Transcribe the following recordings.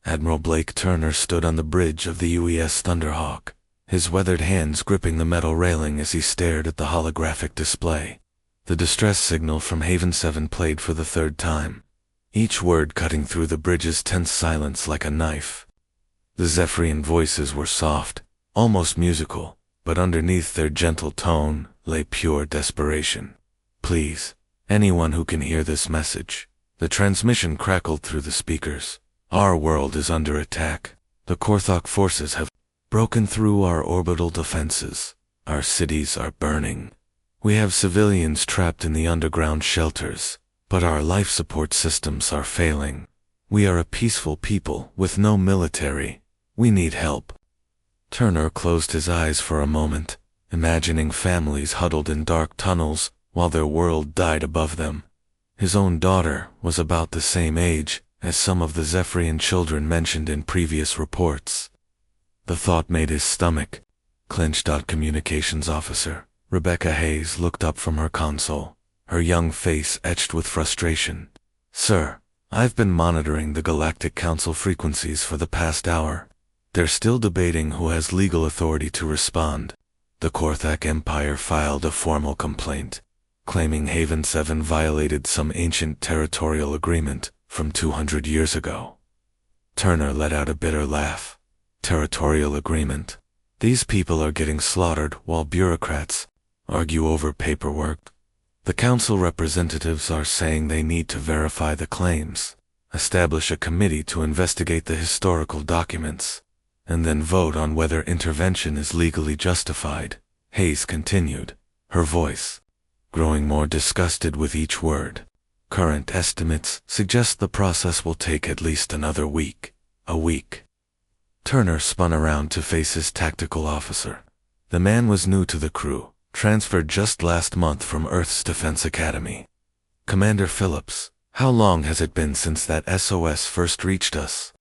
Admiral Blake Turner stood on the bridge of the UES Thunderhawk, his weathered hands gripping the metal railing as he stared at the holographic display. The distress signal from Haven 7 played for the third time, each word cutting through the bridge's tense silence like a knife. The Zephyrian voices were soft, almost musical, but underneath their gentle tone lay pure desperation. Please, anyone who can hear this message. The transmission crackled through the speakers. Our world is under attack. The Korthok forces have broken through our orbital defenses. Our cities are burning. We have civilians trapped in the underground shelters, but our life support systems are failing. We are a peaceful people with no military. We need help. Turner closed his eyes for a moment, imagining families huddled in dark tunnels while their world died above them. His own daughter was about the same age as some of the Zephyrian children mentioned in previous reports. The thought made his stomach clench. Communications officer Rebecca Hayes looked up from her console, her young face etched with frustration. Sir, I've been monitoring the Galactic Council frequencies for the past hour. They're still debating who has legal authority to respond. The Korthak Empire filed a formal complaint, claiming Haven 7 violated some ancient territorial agreement from 200 years ago. Turner let out a bitter laugh. Territorial agreement. These people are getting slaughtered while bureaucrats argue over paperwork. The council representatives are saying they need to verify the claims, establish a committee to investigate the historical documents, and then vote on whether intervention is legally justified. Hayes continued, her voice growing more disgusted with each word. Current estimates suggest the process will take at least another week. A week. Turner spun around to face his tactical officer. The man was new to the crew, transferred just last month from Earth's Defense Academy. Commander Phillips, how long has it been since that SOS first reached us?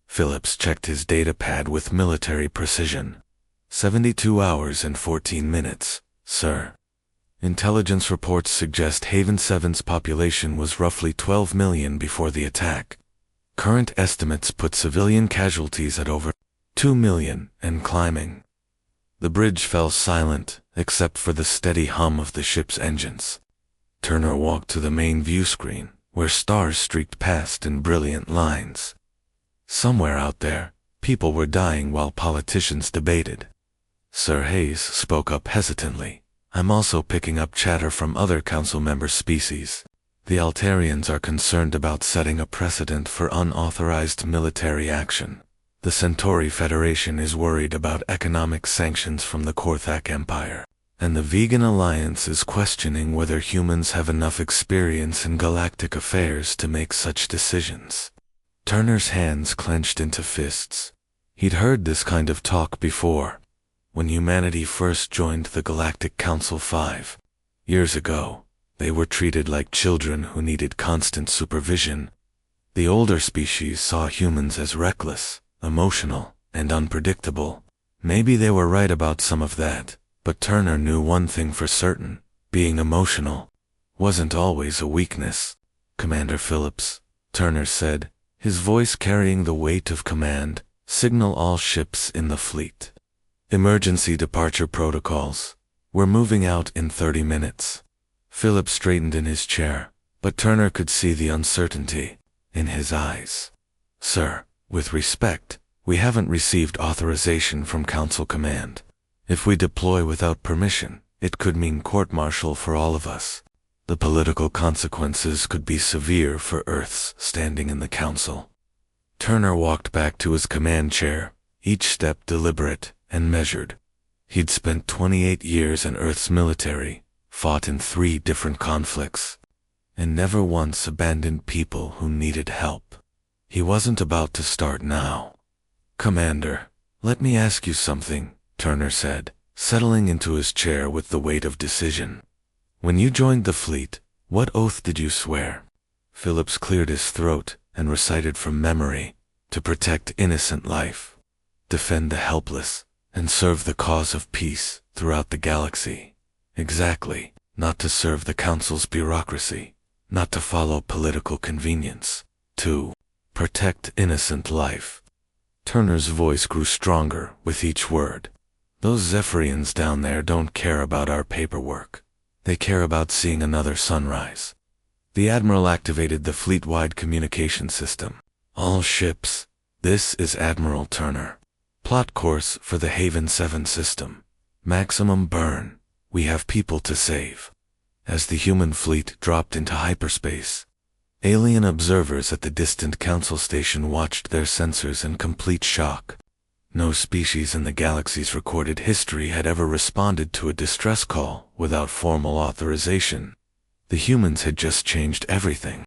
Phillips checked his datapad with military precision. 72 hours and 14 minutes, sir. Intelligence reports suggest Haven 7's population was roughly 12 million before the attack. Current estimates put civilian casualties at over 2 million and climbing. The bridge fell silent, except for the steady hum of the ship's engines. Turner walked to the main view screen, where stars streaked past in brilliant lines. Somewhere out there, people were dying while politicians debated. Sir Hayes spoke up hesitantly. I'm also picking up chatter from other council member species. The Altarians are concerned about setting a precedent for unauthorized military action. The Centauri Federation is worried about economic sanctions from the Korthak Empire, and the Vegan Alliance is questioning whether humans have enough experience in galactic affairs to make such decisions. Turner's hands clenched into fists. He'd heard this kind of talk before, when humanity first joined the Galactic Council 5 years ago. They were treated like children who needed constant supervision. The older species saw humans as reckless, emotional, and unpredictable. Maybe they were right about some of that, but Turner knew one thing for certain: being emotional wasn't always a weakness. Commander Phillips, Turner said, his voice carrying the weight of command, signal all ships in the fleet. Emergency departure protocols. We're moving out in 30 minutes. Phillips straightened in his chair, but Turner could see the uncertainty in his eyes. Sir, with respect, we haven't received authorization from Council Command. If we deploy without permission, it could mean court-martial for all of us. The political consequences could be severe for Earth's standing in the Council. Turner walked back to his command chair, each step deliberate and measured. He'd spent 28 years in Earth's military, fought in 3 different conflicts, and never once abandoned people who needed help. He wasn't about to start now. Commander, let me ask you something, Turner said, settling into his chair with the weight of decision. When you joined the fleet, what oath did you swear? Phillips cleared his throat and recited from memory, to protect innocent life, defend the helpless, and serve the cause of peace throughout the galaxy. Exactly, not to serve the Council's bureaucracy, not to follow political convenience, to Protect innocent life. Turner's voice grew stronger with each word. Those Zephyrians down there don't care about our paperwork. They care about seeing another sunrise. The Admiral activated the fleet-wide communication system. All ships, this is Admiral Turner. Plot course for the Haven 7 system. Maximum burn. We have people to save. As the human fleet dropped into hyperspace, alien observers at the distant council station watched their sensors in complete shock. No species in the galaxy's recorded history had ever responded to a distress call without formal authorization. The humans had just changed everything.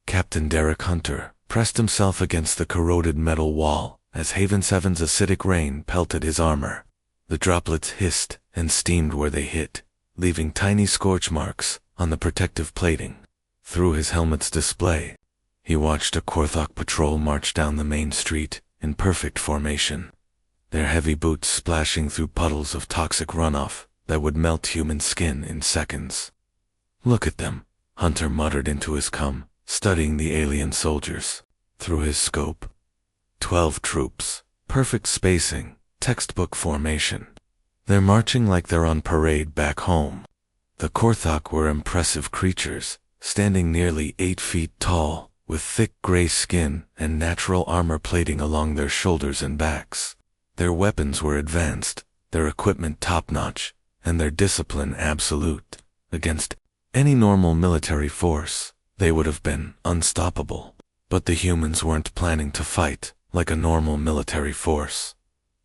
Captain Derek Hunter pressed himself against the corroded metal wall as Haven 7's acidic rain pelted his armor. The droplets hissed and steamed where they hit, leaving tiny scorch marks on the protective plating. Through his helmet's display, he watched a Korthok patrol march down the main street in perfect formation, their heavy boots splashing through puddles of toxic runoff that would melt human skin in seconds. Look at them, Hunter muttered into his cum, studying the alien soldiers through his scope. 12 troops, perfect spacing, textbook formation. They're marching like they're on parade back home. The Korthok were impressive creatures, standing nearly 8 feet tall, with thick gray skin and natural armor plating along their shoulders and backs. Their weapons were advanced, their equipment top-notch, and their discipline absolute. Against any normal military force, they would have been unstoppable. But the humans weren't planning to fight like a normal military force.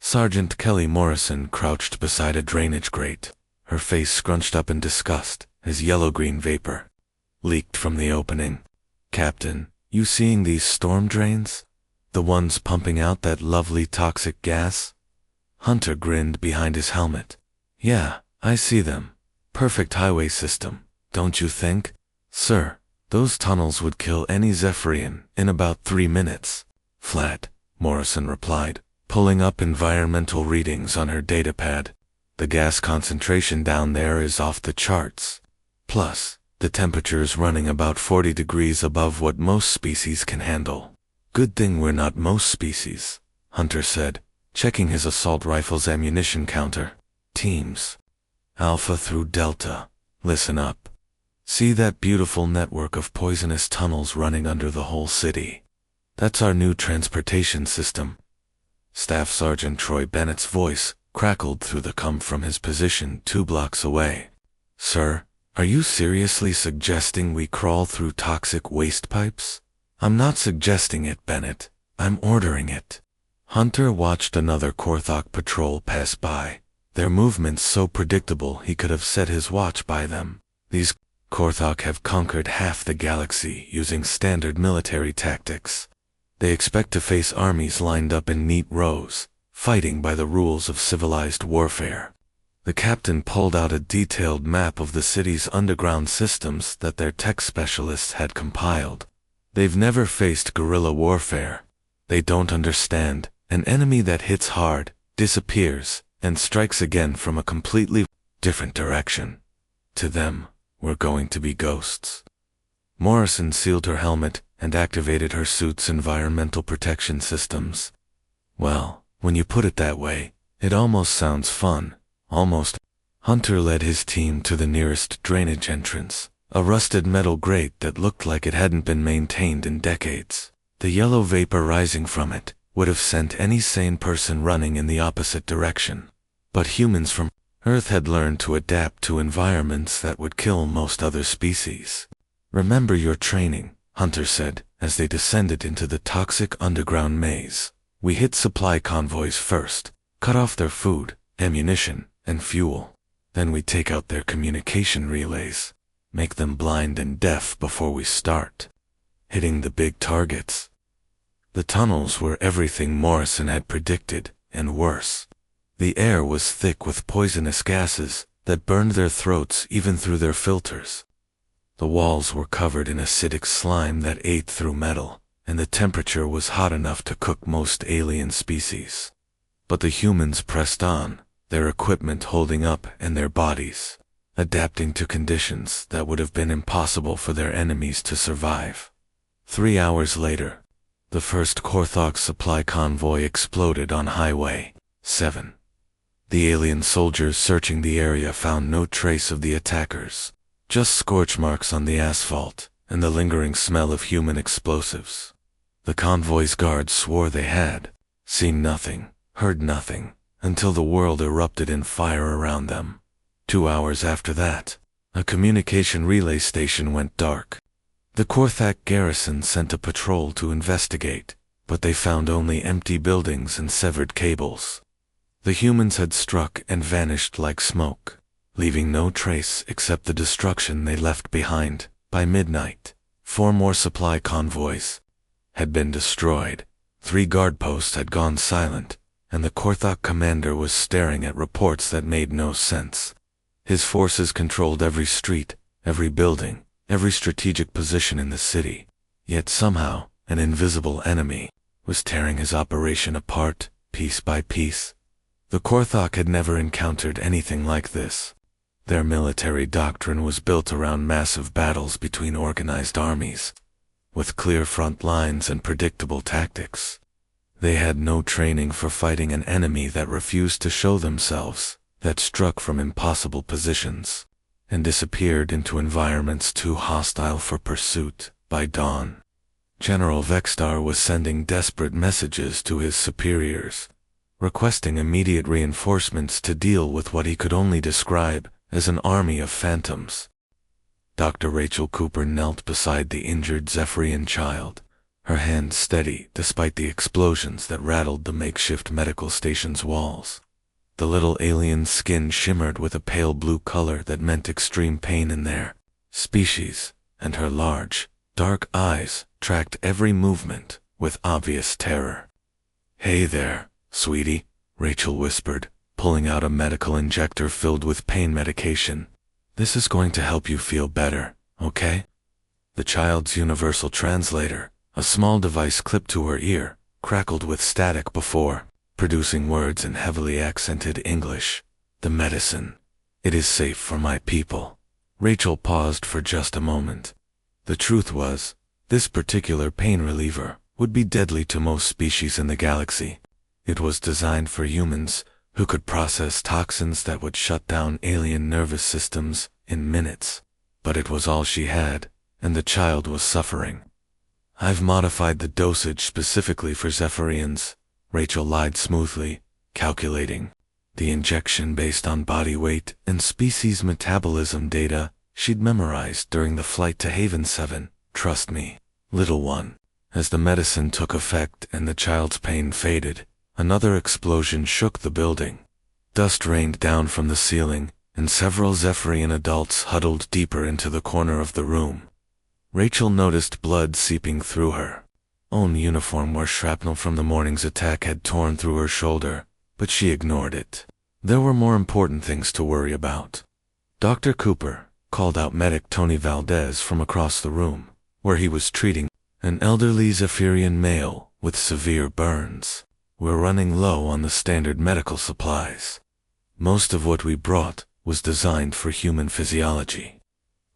Sergeant Kelly Morrison crouched beside a drainage grate, her face scrunched up in disgust as yellow-green vapor leaked from the opening. "Captain, you seeing these storm drains? The ones pumping out that lovely toxic gas?" Hunter grinned behind his helmet. "Yeah, I see them. Perfect highway system, don't you think? Sir, those tunnels would kill any Zephyrian in about 3 minutes. Flat," Morrison replied, pulling up environmental readings on her datapad. "The gas concentration down there is off the charts. Plus, the temperature's running about 40 degrees above what most species can handle." "Good thing we're not most species," Hunter said, checking his assault rifle's ammunition counter. "Teams. Alpha through Delta. Listen up. See that beautiful network of poisonous tunnels running under the whole city? That's our new transportation system." Staff Sergeant Troy Bennett's voice crackled through the cum from his position 2 blocks away. "Sir, are you seriously suggesting we crawl through toxic waste pipes?" "I'm not suggesting it, Bennett. I'm ordering it." Hunter watched another Korthok patrol pass by, their movements so predictable he could have set his watch by them. These Korthok have conquered half the galaxy using standard military tactics. They expect to face armies lined up in neat rows, fighting by the rules of civilized warfare. The captain pulled out a detailed map of the city's underground systems that their tech specialists had compiled. "They've never faced guerrilla warfare. They don't understand. An enemy that hits hard, disappears, and strikes again from a completely different direction. To them, we're going to be ghosts." Morrison sealed her helmet and activated her suit's environmental protection systems. "Well, when you put it that way, it almost sounds fun. Almost." Hunter led his team to the nearest drainage entrance, a rusted metal grate that looked like it hadn't been maintained in decades. The yellow vapor rising from it would have sent any sane person running in the opposite direction. But humans from Earth had learned to adapt to environments that would kill most other species. "Remember your training," Hunter said, as they descended into the toxic underground maze. "We hit supply convoys first, cut off their food, ammunition, and fuel. Then we take out their communication relays, make them blind and deaf before we start hitting the big targets." The tunnels were everything Morrison had predicted, and worse. The air was thick with poisonous gases that burned their throats even through their filters. The walls were covered in acidic slime that ate through metal, and the temperature was hot enough to cook most alien species. But the humans pressed on, their equipment holding up and their bodies adapting to conditions that would have been impossible for their enemies to survive. 3 hours later, The first Korthok supply convoy exploded on Highway 7. The alien soldiers searching the area found no trace of the attackers, just scorch marks on the asphalt and the lingering smell of human explosives. The convoy's guards swore they had seen nothing, heard nothing, until the world erupted in fire around them. 2 hours after that, a communication relay station went dark. The Korthak garrison sent a patrol to investigate, but they found only empty buildings and severed cables. The humans had struck and vanished like smoke, leaving no trace except the destruction they left behind. By midnight, 4 more supply convoys had been destroyed, 3 guard posts had gone silent, and the Korthok commander was staring at reports that made no sense. His forces controlled every street, every building, every strategic position in the city, yet somehow an invisible enemy was tearing his operation apart, piece by piece. The Korthok had never encountered anything like this. Their military doctrine was built around massive battles between organized armies, with clear front lines and predictable tactics. They had no training for fighting an enemy that refused to show themselves, that struck from impossible positions, and disappeared into environments too hostile for pursuit. By dawn, General Vextar was sending desperate messages to his superiors, requesting immediate reinforcements to deal with what he could only describe as an army of phantoms. Dr. Rachel Cooper knelt beside the injured Zephyrian child, her hand steady despite the explosions that rattled the makeshift medical station's walls. The little alien's skin shimmered with a pale blue color that meant extreme pain in their species, and her large, dark eyes tracked every movement with obvious terror. "Hey there, sweetie," Rachel whispered, pulling out a medical injector filled with pain medication. "This is going to help you feel better, okay?" The child's universal translator, a small device clipped to her ear, crackled with static before producing words in heavily accented English. "The medicine. It is safe for my people." Rachel paused for just a moment. The truth was, this particular pain reliever would be deadly to most species in the galaxy. It was designed for humans who could process toxins that would shut down alien nervous systems in minutes. But it was all she had, and the child was suffering. "I've modified the dosage specifically for Zephyrians," Rachel lied smoothly, calculating the injection based on body weight and species metabolism data she'd memorized during the flight to Haven 7. "Trust me, little one." As the medicine took effect and the child's pain faded, another explosion shook the building. Dust rained down from the ceiling, and several Zephyrian adults huddled deeper into the corner of the room. Rachel noticed blood seeping through her own uniform where shrapnel from the morning's attack had torn through her shoulder, but she ignored it. There were more important things to worry about. "Dr. Cooper," called out medic Tony Valdez from across the room, where he was treating an elderly Zephyrian male with severe burns. "We're running low on the standard medical supplies. Most of what we brought was designed for human physiology."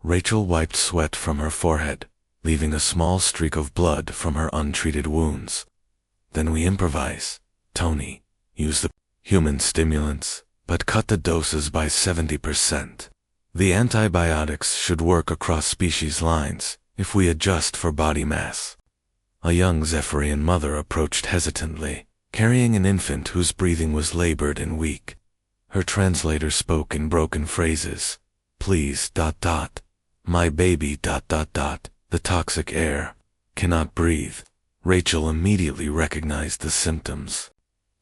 Rachel wiped sweat from her forehead, leaving a small streak of blood from her untreated wounds. "Then we improvise, Tony. Use the human stimulants, but cut the doses by 70%. The antibiotics should work across species lines if we adjust for body mass." A young Zephyrian mother approached hesitantly, carrying an infant whose breathing was labored and weak. Her translator spoke in broken phrases. "Please, my baby, the toxic air, cannot breathe." Rachel immediately recognized the symptoms.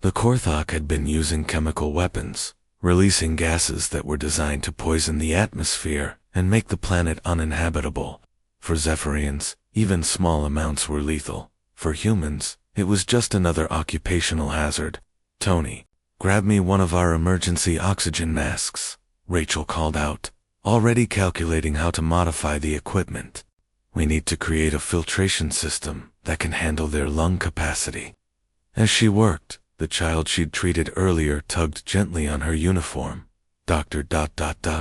The Korthok had been using chemical weapons, releasing gases that were designed to poison the atmosphere and make the planet uninhabitable. For Zephyrians, even small amounts were lethal. For humans, it was just another occupational hazard. "Tony, grab me one of our emergency oxygen masks," Rachel called out, already calculating how to modify the equipment. "We need to create a filtration system that can handle their lung capacity." As she worked, the child she'd treated earlier tugged gently on her uniform. "Doctor,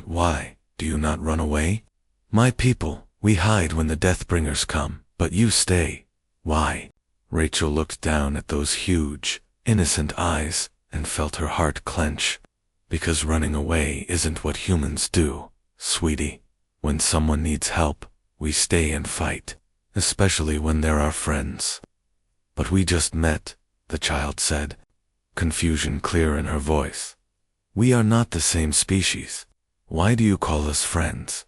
why do you not run away?" "My people, we hide when the Deathbringers come, but you stay." "Why?" Rachel looked down at those huge, innocent eyes and felt her heart clench. Because running away isn't what humans do, sweetie. When someone needs help, we stay and fight, especially when they're our friends. But we just met, the child said, confusion clear in her voice. We are not the same species. Why do you call us friends?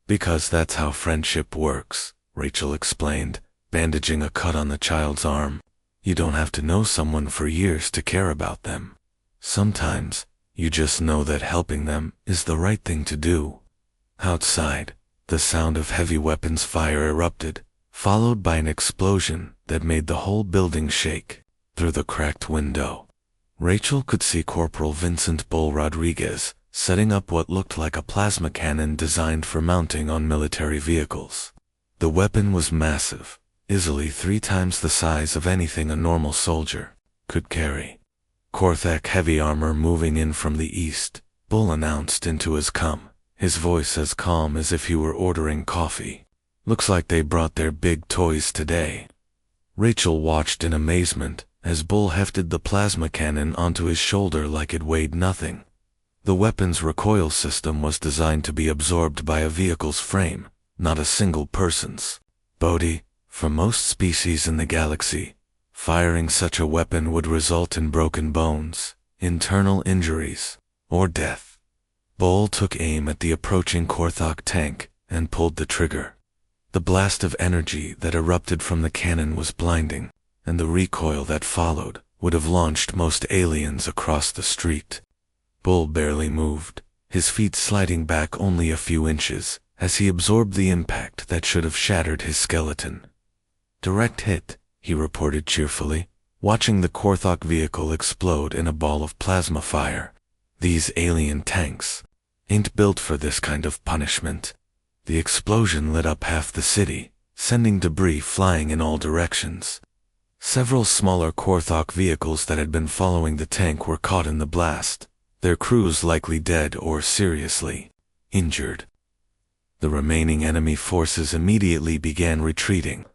Because that's how friendship works, Rachel explained, bandaging a cut on the child's arm. You don't have to know someone for years to care about them. Sometimes, you just know that helping them is the right thing to do. Outside, the sound of heavy weapons fire erupted, followed by an explosion that made the whole building shake. Through the cracked window, Rachel could see Corporal Vincent Bull Rodriguez setting up what looked like a plasma cannon designed for mounting on military vehicles. The weapon was massive, easily 3 times the size of anything a normal soldier could carry. Korthak heavy armor moving in from the east, Bull announced into his his voice as calm as if he were ordering coffee. Looks like they brought their big toys today. Rachel watched in amazement as Bull hefted the plasma cannon onto his shoulder like it weighed nothing. The weapon's recoil system was designed to be absorbed by a vehicle's frame, not a single person's. Bodhi, for most species in the galaxy, firing such a weapon would result in broken bones, internal injuries, or death. Bull took aim at the approaching Korthak tank and pulled the trigger. The blast of energy that erupted from the cannon was blinding, and the recoil that followed would have launched most aliens across the street. Bull barely moved, his feet sliding back only a few inches as he absorbed the impact that should have shattered his skeleton. Direct hit, he reported cheerfully, watching the Korthak vehicle explode in a ball of plasma fire. These alien tanks ain't built for this kind of punishment. The explosion lit up half the city, sending debris flying in all directions. Several smaller Korthak vehicles that had been following the tank were caught in the blast, their crews likely dead or seriously injured. The remaining enemy forces immediately began retreating,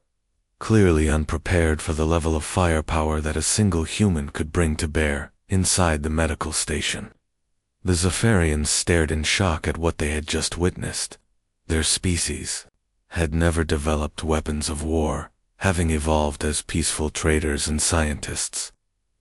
clearly unprepared for the level of firepower that a single human could bring to bear inside the medical station. The Zephyrians stared in shock at what they had just witnessed. Their species had never developed weapons of war, having evolved as peaceful traders and scientists.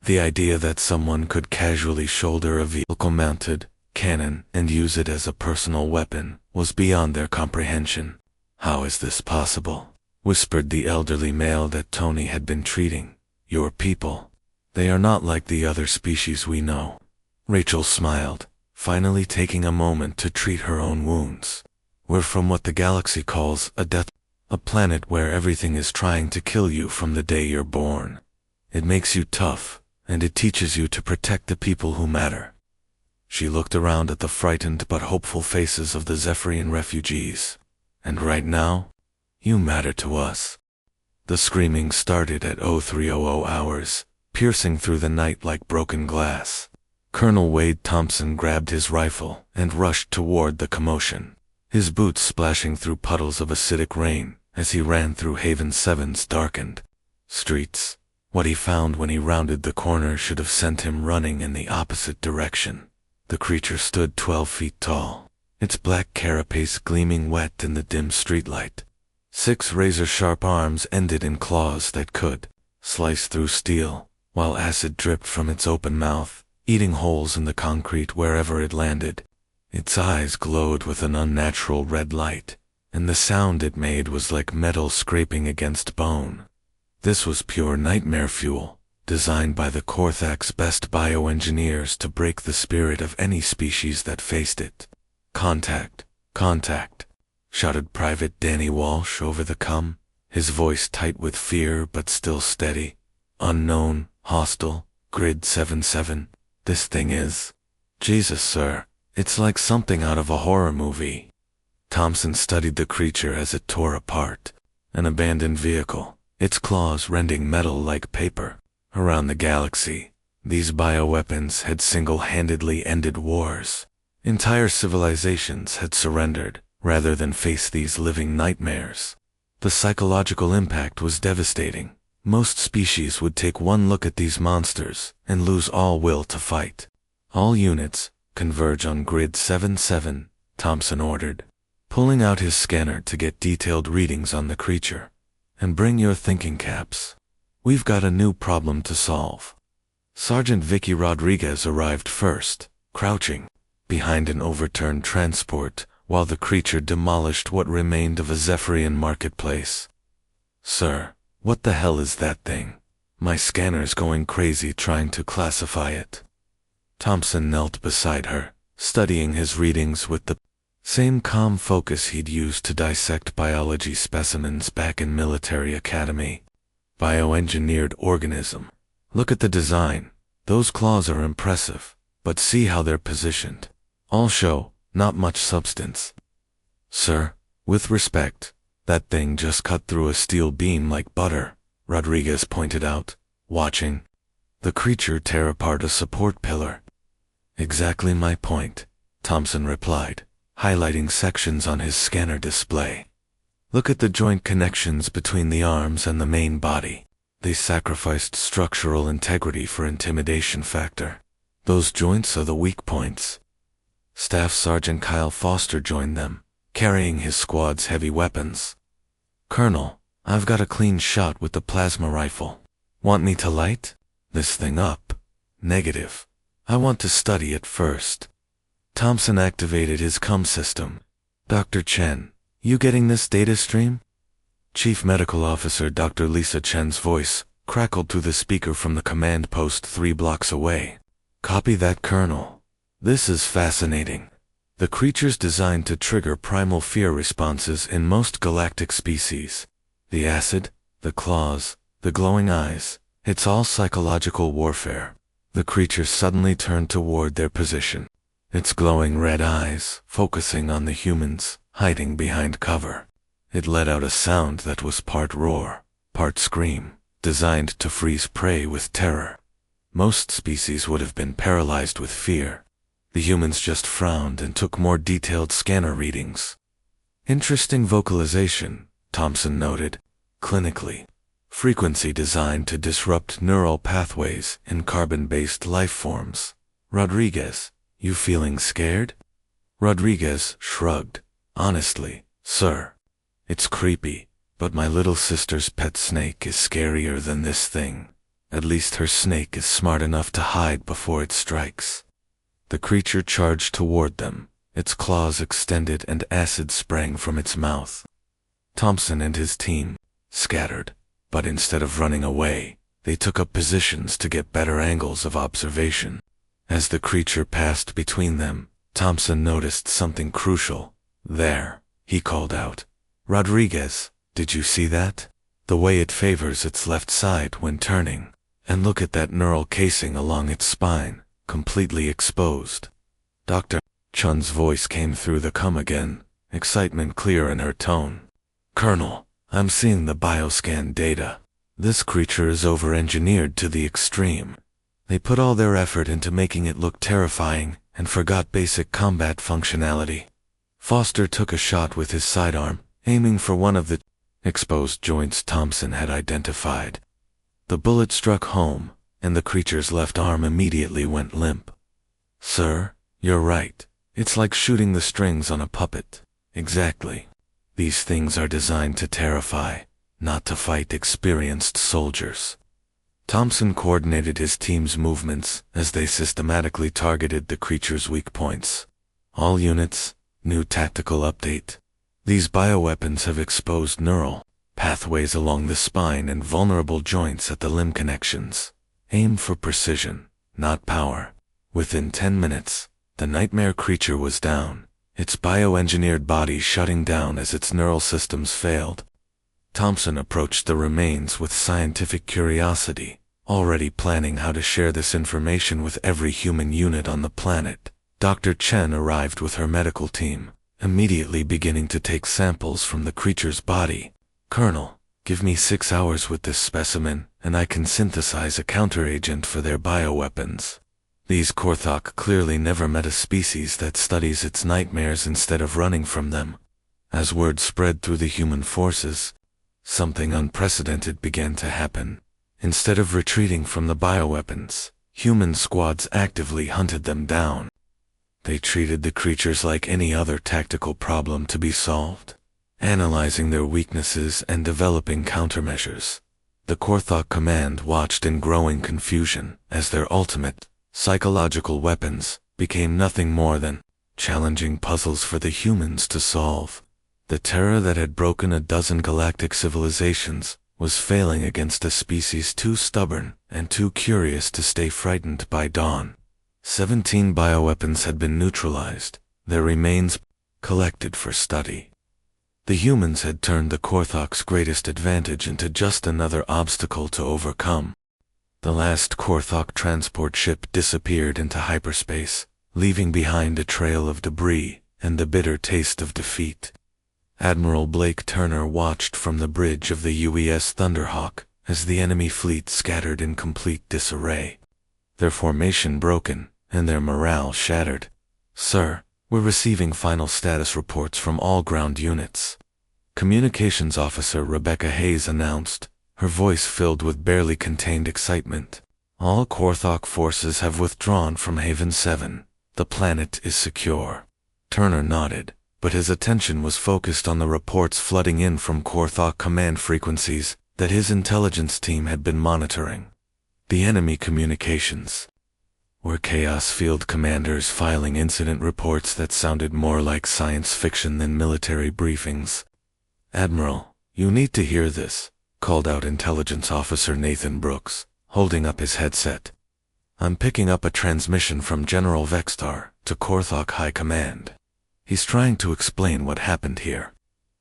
The idea that someone could casually shoulder a vehicle-mounted cannon and use it as a personal weapon was beyond their comprehension. "How is this possible?" whispered the elderly male that Tony had been treating. "Your people. They are not like the other species we know." Rachel smiled, finally taking a moment to treat her own wounds. "We're from what the galaxy calls a planet where everything is trying to kill you from the day you're born. It makes you tough, and it teaches you to protect the people who matter." She looked around at the frightened but hopeful faces of the Zephyrian refugees. "And right now, you matter to us." The screaming started at 0300 hours, piercing through the night like broken glass. Colonel Wade Thompson grabbed his rifle and rushed toward the commotion, his boots splashing through puddles of acidic rain as he ran through Haven 7's darkened streets. What he found when he rounded the corner should have sent him running in the opposite direction. The creature stood 12 feet tall, its black carapace gleaming wet in the dim streetlight. 6 razor-sharp arms ended in claws that could slice through steel, while acid dripped from its open mouth, eating holes in the concrete wherever it landed. Its eyes glowed with an unnatural red light, and the sound it made was like metal scraping against bone. This was pure nightmare fuel, designed by the Korthak's best bioengineers to break the spirit of any species that faced it. "Contact! Contact!" shouted Private Danny Walsh over the his voice tight with fear but still steady. "Unknown, hostile, Grid 77. This thing is..." "Jesus, sir, it's like something out of a horror movie." Thompson studied the creature as it tore apart. An abandoned vehicle, its claws rending metal like paper. Around the galaxy, these bioweapons had single-handedly ended wars. Entire civilizations had surrendered, rather than face these living nightmares. The psychological impact was devastating. Most species would take one look at these monsters and lose all will to fight. All units, converge on grid 7-7, Thompson ordered, pulling out his scanner to get detailed readings on the creature. And bring your thinking caps. We've got a new problem to solve. Sergeant Vicky Rodriguez arrived first, crouching behind an overturned transport while the creature demolished what remained of a Zephyrian marketplace. Sir, what the hell is that thing? My scanner's going crazy trying to classify it. Thompson knelt beside her, studying his readings with the same calm focus he'd used to dissect biology specimens back in military academy. Bioengineered organism. Look at the design. Those claws are impressive, but see how they're positioned. All show, not much substance. Sir, with respect, that thing just cut through a steel beam like butter, Rodriguez pointed out, watching the creature tear apart a support pillar. Exactly my point, Thompson replied, highlighting sections on his scanner display. Look at the joint connections between the arms and the main body. They sacrificed structural integrity for intimidation factor. Those joints are the weak points. Staff Sergeant Kyle Foster joined them, carrying his squad's heavy weapons. Colonel, I've got a clean shot with the plasma rifle. Want me to light this thing up? Negative. I want to study it first. Thompson activated his comm system. Dr. Chen, you getting this data stream? Chief Medical Officer Dr. Lisa Chen's voice crackled through the speaker from the command post 3 blocks away. Copy that, Colonel. This is fascinating. The creature's designed to trigger primal fear responses in most galactic species. The acid, the claws, the glowing eyes, it's all psychological warfare. The creature suddenly turned toward their position. Its glowing red eyes, focusing on the humans, hiding behind cover. It let out a sound that was part roar, part scream, designed to freeze prey with terror. Most species would have been paralyzed with fear. The humans just frowned and took more detailed scanner readings. Interesting vocalization, Thompson noted, clinically. Frequency designed to disrupt neural pathways in carbon-based life forms. Rodriguez, you feeling scared? Rodriguez shrugged. Honestly, sir. It's creepy, but my little sister's pet snake is scarier than this thing. At least her snake is smart enough to hide before it strikes. The creature charged toward them, its claws extended and acid sprang from its mouth. Thompson and his team scattered, but instead of running away, they took up positions to get better angles of observation. As the creature passed between them, Thompson noticed something crucial. There, he called out. Rodriguez, did you see that? The way it favors its left side when turning. And look at that neural casing along its spine, completely exposed. Dr. Chun's voice came through the comm again, excitement clear in her tone. Colonel, I'm seeing the bioscan data. This creature is over-engineered to the extreme. They put all their effort into making it look terrifying and forgot basic combat functionality. Foster took a shot with his sidearm, aiming for one of the exposed joints Thompson had identified. The bullet struck home, and the creature's left arm immediately went limp. Sir, you're right. It's like shooting the strings on a puppet. Exactly. These things are designed to terrify, not to fight experienced soldiers. Thompson coordinated his team's movements as they systematically targeted the creature's weak points. All units, new tactical update. These bioweapons have exposed neural pathways along the spine and vulnerable joints at the limb connections. Aim for precision, not power. Within 10 minutes, the nightmare creature was down, its bioengineered body shutting down as its neural systems failed. Thompson approached the remains with scientific curiosity, already planning how to share this information with every human unit on the planet. Dr. Chen arrived with her medical team, immediately beginning to take samples from the creature's body. Colonel, give me 6 hours with this specimen, and I can synthesize a counteragent for their bioweapons. These Korthok clearly never met a species that studies its nightmares instead of running from them. As word spread through the human forces, something unprecedented began to happen. Instead of retreating from the bioweapons, human squads actively hunted them down. They treated the creatures like any other tactical problem to be solved, analyzing their weaknesses and developing countermeasures. The Korthok command watched in growing confusion as their ultimate, psychological weapons became nothing more than challenging puzzles for the humans to solve. The terror that had broken a dozen galactic civilizations was failing against a species too stubborn and too curious to stay frightened by dawn. 17 bioweapons had been neutralized, their remains collected for study. The humans had turned the Korthok's greatest advantage into just another obstacle to overcome. The last Korthok transport ship disappeared into hyperspace, leaving behind a trail of debris and the bitter taste of defeat. Admiral Blake Turner watched from the bridge of the UES Thunderhawk as the enemy fleet scattered in complete disarray. Their formation broken and their morale shattered. "Sir, we're receiving final status reports from all ground units," Communications Officer Rebecca Hayes announced, her voice filled with barely contained excitement. "All Korthok forces have withdrawn from Haven 7. The planet is secure." Turner nodded, but his attention was focused on the reports flooding in from Korthok command frequencies that his intelligence team had been monitoring. The enemy communications were Chaos Field commanders filing incident reports that sounded more like science fiction than military briefings. "Admiral, you need to hear this," called out Intelligence Officer Nathan Brooks, holding up his headset. "I'm picking up a transmission from General Vextar to Korthok High Command. He's trying to explain what happened here."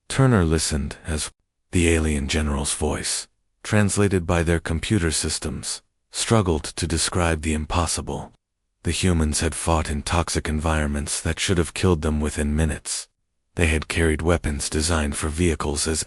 Turner listened as the alien general's voice, translated by their computer systems, struggled to describe the impossible. The humans had fought in toxic environments that should have killed them within minutes. They had carried weapons designed for vehicles as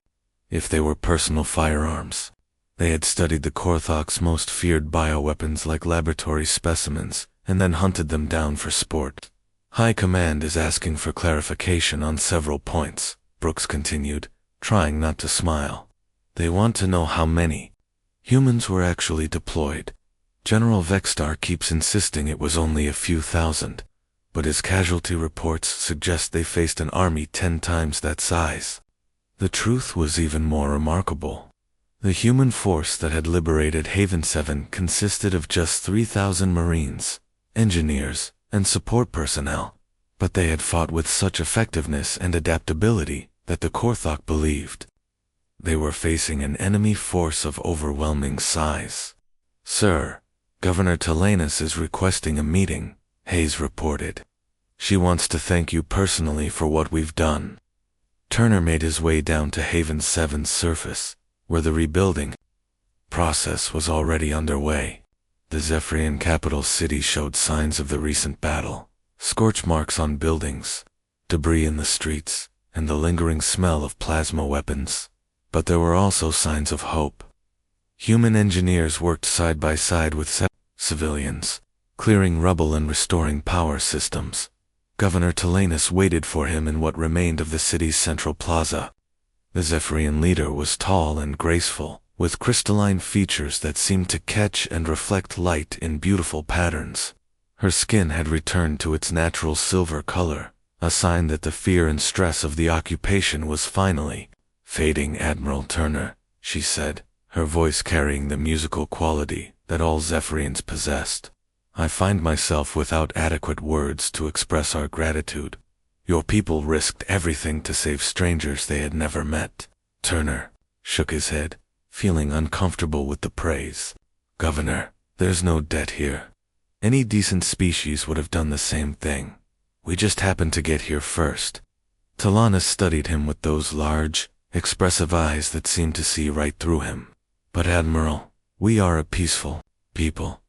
if they were personal firearms. They had studied the Korthok's most feared bioweapons like laboratory specimens, and then hunted them down for sport. "High Command is asking for clarification on several points," Brooks continued, trying not to smile. "They want to know how many humans were actually deployed. General Vextar keeps insisting it was only a few thousand, but his casualty reports suggest they faced an army 10 times that size." The truth was even more remarkable. The human force that had liberated Haven 7 consisted of just 3,000 Marines, engineers, and support personnel, but they had fought with such effectiveness and adaptability that the Korthok believed they were facing an enemy force of overwhelming size. "Sir, Governor Telenas is requesting a meeting," Hayes reported. "She wants to thank you personally for what we've done." Turner made his way down to Haven 7's surface, where the rebuilding process was already underway. The Zephyrian capital city showed signs of the recent battle, scorch marks on buildings, debris in the streets, and the lingering smell of plasma weapons. But there were also signs of hope. Human engineers worked side by side with civilians, clearing rubble and restoring power systems. Governor Telenas waited for him in what remained of the city's central plaza. The Zephyrian leader was tall and graceful, with crystalline features that seemed to catch and reflect light in beautiful patterns. Her skin had returned to its natural silver color, a sign that the fear and stress of the occupation was finally fading. "Admiral Turner," she said, her voice carrying the musical quality that all Zephyrians possessed, "I find myself without adequate words to express our gratitude. Your people risked everything to save strangers they had never met." Turner shook his head, feeling uncomfortable with the praise. "Governor, there's no debt here. Any decent species would have done the same thing. We just happened to get here first." Telenas studied him with those large, expressive eyes that seemed to see right through him. "But Admiral, we are a peaceful people.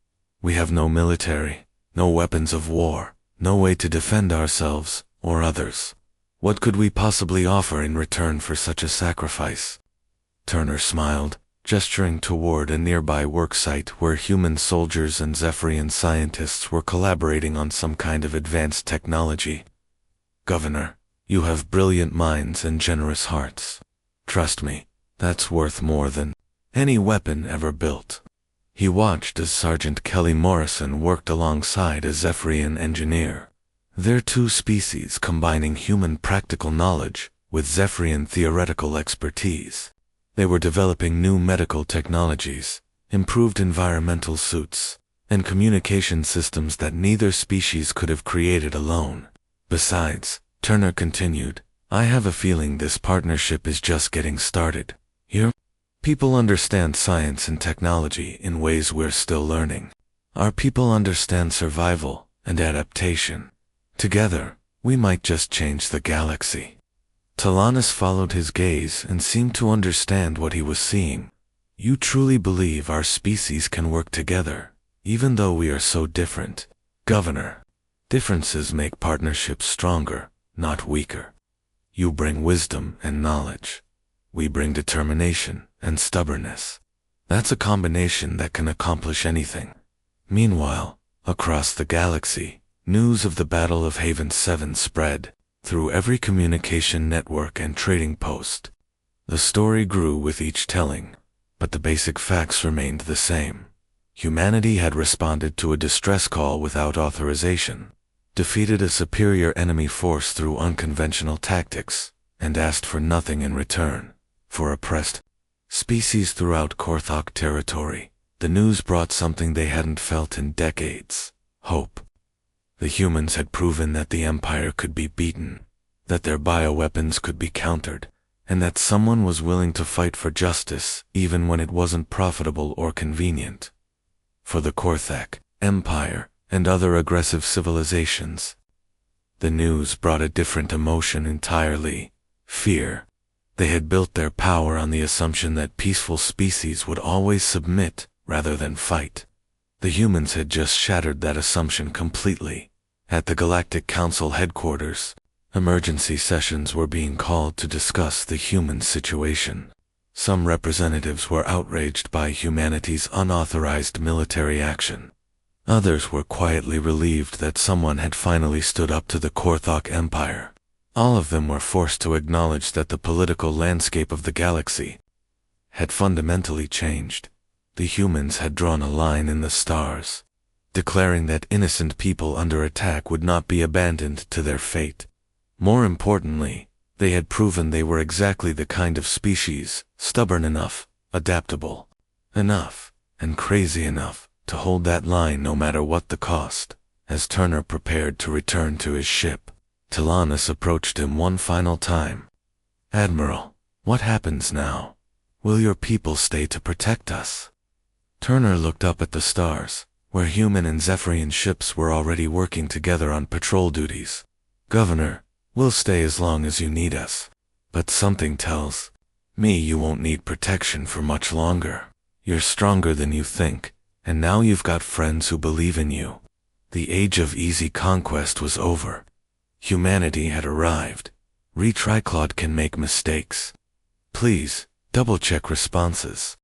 We have no military, no weapons of war, no way to defend ourselves or others. What could we possibly offer in return for such a sacrifice?" Turner smiled, gesturing toward a nearby worksite where human soldiers and Zephyrian scientists were collaborating on some kind of advanced technology. "Governor, you have brilliant minds and generous hearts. Trust me, That's worth more than any weapon ever built. He watched as Sergeant Kelly Morrison worked alongside a Zephyrian engineer. Their two species combining human practical knowledge with Zephyrian theoretical expertise. They were developing new medical technologies, improved environmental suits, and communication systems that neither species could have created alone. Besides, Turner continued, I have a feeling this partnership is just getting started. Here, people understand science and technology in ways we're still learning. Our people understand survival and adaptation. Together, we might just change the galaxy. Talanis followed his gaze and seemed to understand what he was seeing. You truly believe our species can work together, even though we are so different, Governor. Differences make partnerships stronger, not weaker. You bring wisdom and knowledge. We bring determination and stubbornness. That's a combination that can accomplish anything. Meanwhile, across the galaxy, news of the Battle of Haven 7 spread through every communication network and trading post. The story grew with each telling, but the basic facts remained the same. Humanity had responded to a distress call without authorization, defeated a superior enemy force through unconventional tactics, and asked for nothing in return. For oppressed species throughout Korthok territory, the news brought something they hadn't felt in decades: hope. The humans had proven that the Empire could be beaten, that their bioweapons could be countered, and that someone was willing to fight for justice even when it wasn't profitable or convenient. For the Korthak Empire and other aggressive civilizations, the news brought a different emotion entirely: fear. They had built their power on the assumption that peaceful species would always submit rather than fight. The humans had just shattered that assumption completely. At the Galactic Council headquarters, emergency sessions were being called to discuss the human situation. Some representatives were outraged by humanity's unauthorized military action. Others were quietly relieved that someone had finally stood up to the Korthok Empire. All of them were forced to acknowledge that the political landscape of the galaxy had fundamentally changed. The humans had drawn a line in the stars, declaring that innocent people under attack would not be abandoned to their fate. More importantly, they had proven they were exactly the kind of species, stubborn enough, adaptable enough, and crazy enough to hold that line no matter what the cost. As Turner prepared to return to his ship, Talanis approached him one final time. Admiral, what happens now? Will your people stay to protect us? Turner looked up at the stars, where human and Zephyrian ships were already working together on patrol duties. Governor, we'll stay as long as you need us. But something tells me you won't need protection for much longer. You're stronger than you think, and now you've got friends who believe in you. The age of easy conquest was over. Humanity had arrived. Retriclod can make mistakes. Please, double-check responses.